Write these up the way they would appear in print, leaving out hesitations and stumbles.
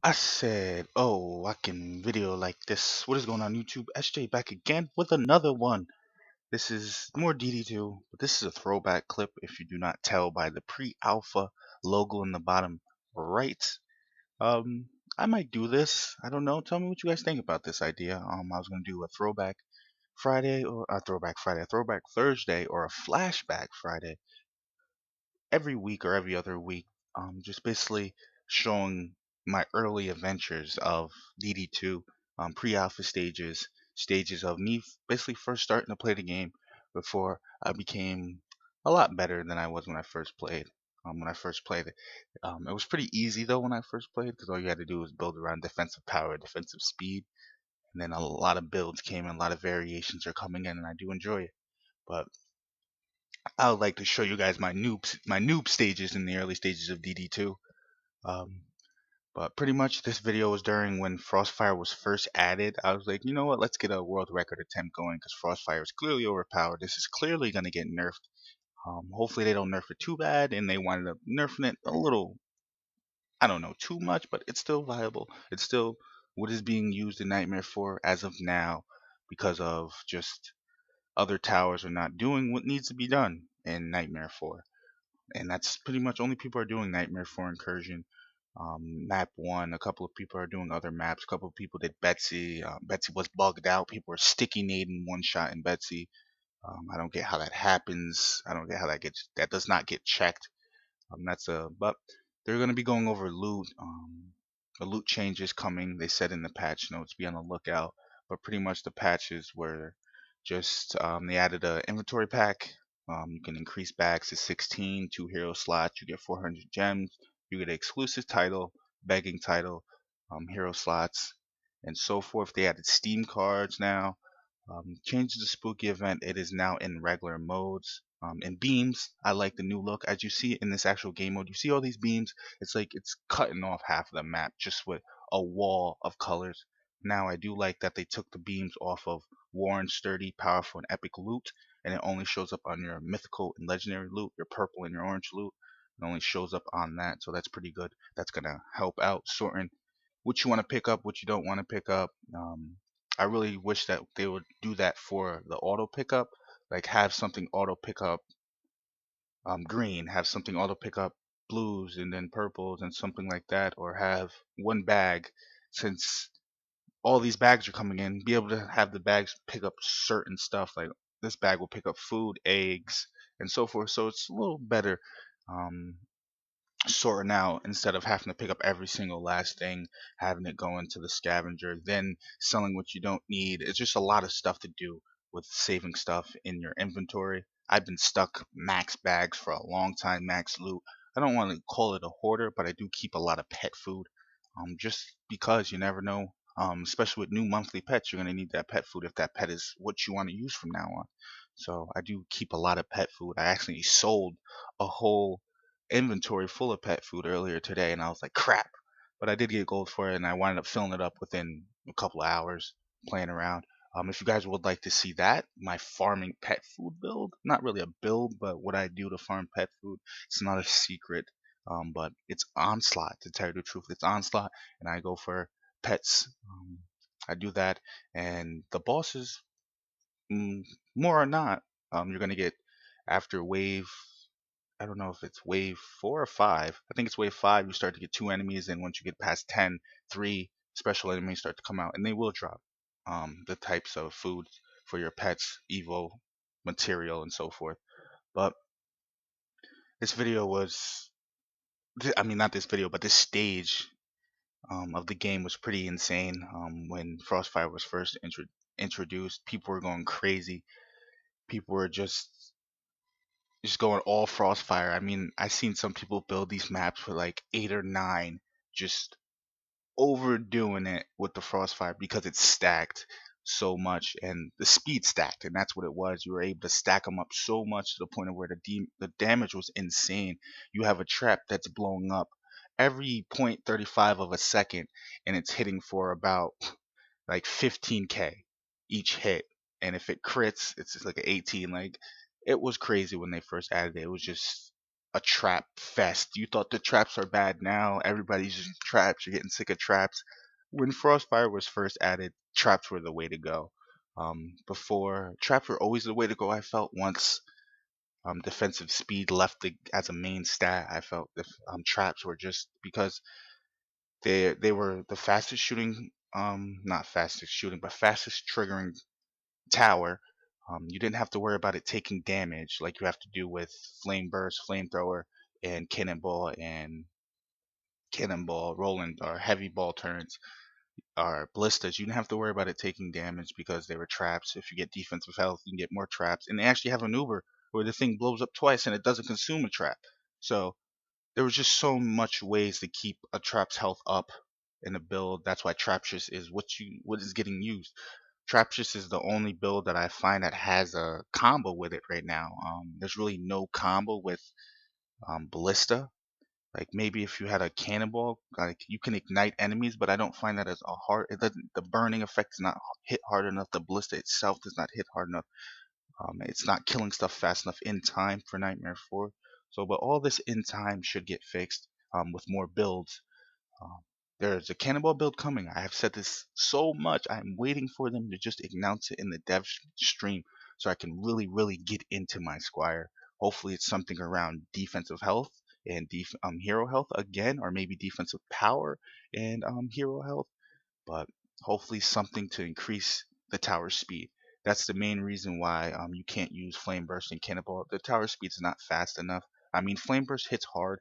I said, oh, I can video like this. What is going on YouTube? SJ back again with another one. This is more DD2, but this is a throwback clip if you do not tell by the pre-alpha logo in the bottom right. Um, I might do this. I don't know. Tell me what you guys think about this idea. I was gonna do a throwback Friday or a throwback Friday, a throwback Thursday, or a flashback Friday every week or every other week, just basically showing my early adventures of DD2, pre-alpha stages of me basically first starting to play the game before I became a lot better than I was when I first played. When I first played it, it was pretty easy though when I first played because all you had to do was build around defensive power, defensive speed, and then a lot of builds came in, a lot of variations are coming in, and I do enjoy it. But I would like to show you guys my noob stages in the early stages of DD2. Um, but pretty much this video was during when Frostfire was first added. I was like, you know what, let's get a world record attempt going because Frostfire is clearly overpowered. This is clearly going to get nerfed. Hopefully they don't nerf it too bad, and they winded up nerfing it a little, I don't know, too much, but it's still viable. It's still what is being used in Nightmare 4 as of now because of just other towers are not doing what needs to be done in Nightmare 4. And that's pretty much only people are doing Nightmare 4 Incursion. Map 1, a couple of people are doing other maps. A couple of people did Betsy. Betsy was bugged out. People were sticky nading one shot in Betsy. I don't get how that happens. I don't get how that does not get checked. But they're gonna be going over loot. The loot changes coming. They said in the patch notes, be on the lookout. But pretty much the patches were just they added a inventory pack. You can increase bags to 16, 2 hero slots. You get 400 gems. You get an exclusive title, begging title, hero slots, and so forth. They added Steam cards now. Changed the spooky event. It is now in regular modes. And beams, I like the new look. As you see in this actual game mode, you see all these beams. It's like it's cutting off half of the map just with a wall of colors. Now I do like that they took the beams off of worn, sturdy, powerful, and epic loot, and it only shows up on your mythical and legendary loot, your purple and your orange loot. It only shows up on that, so that's pretty good. That's gonna help out sorting what you want to pick up, what you don't want to pick up. I really wish that they would do that for the auto pickup, like have something auto pick up green, have something auto pick up blues and then purples and something like that, or have one bag since all these bags are coming in, be able to have the bags pick up certain stuff like this bag will pick up food, eggs, and so forth. So it's a little better. Um, Sorting out instead of having to pick up every single last thing, having it go into the scavenger, then selling what you don't need. It's just a lot of stuff to do with saving stuff in your inventory. I've been stuck max bags for a long time, max loot. I don't want to call it a hoarder, but I do keep a lot of pet food. Just because you never know. Especially with new monthly pets, you're gonna need that pet food if that pet is what you want to use from now on. So I do keep a lot of pet food. I actually sold a whole inventory full of pet food earlier today, and I was like, crap. But I did get gold for it, and I wound up filling it up within a couple of hours playing around. If you guys would like to see that, my farming pet food build, not really a build, but what I do to farm pet food, it's not a secret. But it's Onslaught, to tell you the truth. It's Onslaught, and I go for pets. I do that, and the bosses, mm, more or not, you're going to get after wave, I don't know if it's wave 4 or 5. I think it's wave 5. You start to get 2 enemies, and once you get past 10, 3 special enemies start to come out, and they will drop the types of food for your pets, evo material, and so forth. But this video was, I mean, not this video, but this stage of the game was pretty insane. When Frostfire was first introduced, people were going crazy. People were just going all Frostfire. I mean, I seen some people build these maps for like 8 or 9, just overdoing it with the Frostfire because it's stacked so much and the speed stacked, and that's what it was. You were able to stack them up so much to the point of where the damage was insane. You have a trap that's blowing up every 0.35 of a second, and it's hitting for about like 15k each hit, and if it crits, it's just like an 18. Like, it was crazy when they first added it. It was just a trap fest. You thought the traps are bad. Now everybody's using traps. You're getting sick of traps. When Frostfire was first added, traps were the way to go. Before, traps were always the way to go. I felt once defensive speed left as a main stat, I felt if traps were just because they were the fastest shooting, not fastest shooting, but fastest triggering tower. You didn't have to worry about it taking damage like you have to do with flame burst, flamethrower, and cannonball rolling or heavy ball turns or ballistas. You didn't have to worry about it taking damage because they were traps. If you get defensive health, you can get more traps. And they actually have an Uber where the thing blows up twice and it doesn't consume a trap. So there was just so much ways to keep a trap's health up in a build. That's why Traptress is what is getting used. Traptress is the only build that I find that has a combo with it right now. There's really no combo with Ballista. Like maybe if you had a cannonball, like you can ignite enemies, but I don't find that as a hard. It doesn't. The burning effect is not hit hard enough. The ballista itself does not hit hard enough. It's not killing stuff fast enough in time for Nightmare 4. So, but all this in time should get fixed with more builds. Um, there's a cannonball build coming. I have said this so much. I'm waiting for them to just announce it in the dev stream so I can really get into my Squire. Hopefully, it's something around defensive health and hero health again, or maybe defensive power and hero health. But hopefully, something to increase the tower speed. That's the main reason why you can't use Flame Burst and Cannonball. The tower speed is not fast enough. I mean, Flame Burst hits hard.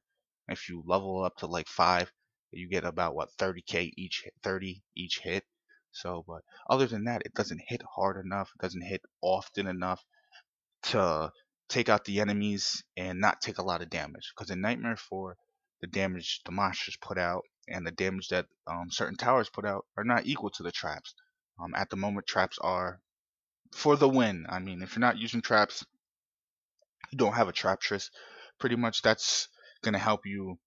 If you level up to like 5, you get about what 30k each, 30 each hit. So, but other than that, it doesn't hit hard enough. It doesn't hit often enough to take out the enemies and not take a lot of damage. Because in Nightmare 4, the damage the monsters put out and the damage that certain towers put out are not equal to the traps. At the moment, traps are for the win. I mean, if you're not using traps, you don't have a Traptress. Pretty much that's going to help you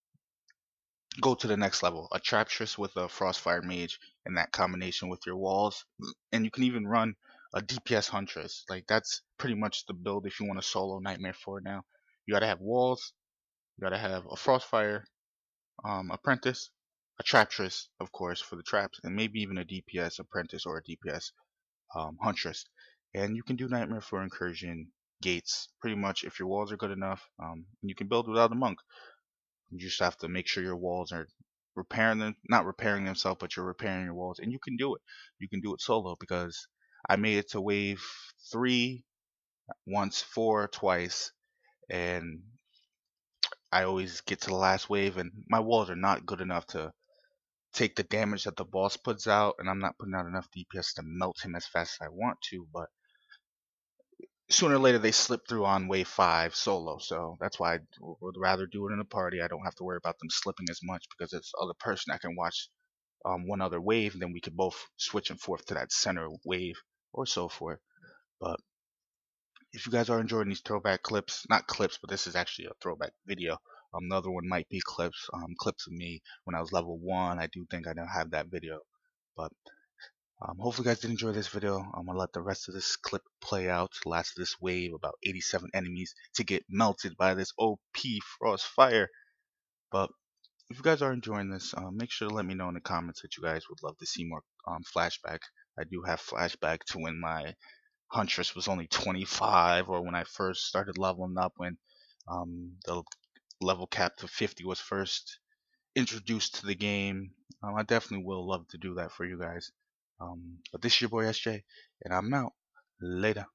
go to the next level. A Traptress with a Frostfire Mage and that combination with your walls. And you can even run a DPS Huntress. Like, that's pretty much the build if you want to solo Nightmare 4 now. You gotta have walls, you gotta have a Frostfire Apprentice, a Traptress, of course, for the traps, and maybe even a DPS Apprentice or a DPS Huntress. And you can do Nightmare 4 Incursion gates pretty much if your walls are good enough. And you can build without a monk. You just have to make sure your walls are not repairing themselves, but you're repairing your walls, and you can do it. You can do it solo because I made it to wave 3 once, 4 twice, and I always get to the last wave, and my walls are not good enough to take the damage that the boss puts out, and I'm not putting out enough DPS to melt him as fast as I want to, but sooner or later they slip through on wave 5 solo, so that's why I would rather do it in a party. I don't have to worry about them slipping as much because it's the other person I can watch one other wave, and then we could both switch and forth to that center wave or so forth. But if you guys are enjoying these throwback clips, not clips, but this is actually a throwback video. The other one might be clips of me when I was level 1. I do think I don't have that video, but hopefully you guys did enjoy this video. I'm gonna let the rest of this clip play out. Last of this wave, about 87 enemies to get melted by this OP Frostfire. But if you guys are enjoying this, make sure to let me know in the comments that you guys would love to see more flashback. I do have flashback to when my Huntress was only 25, or when I first started leveling up, when the level cap to 50 was first introduced to the game. I definitely will love to do that for you guys. But this is your boy SJ, and I'm out. Later.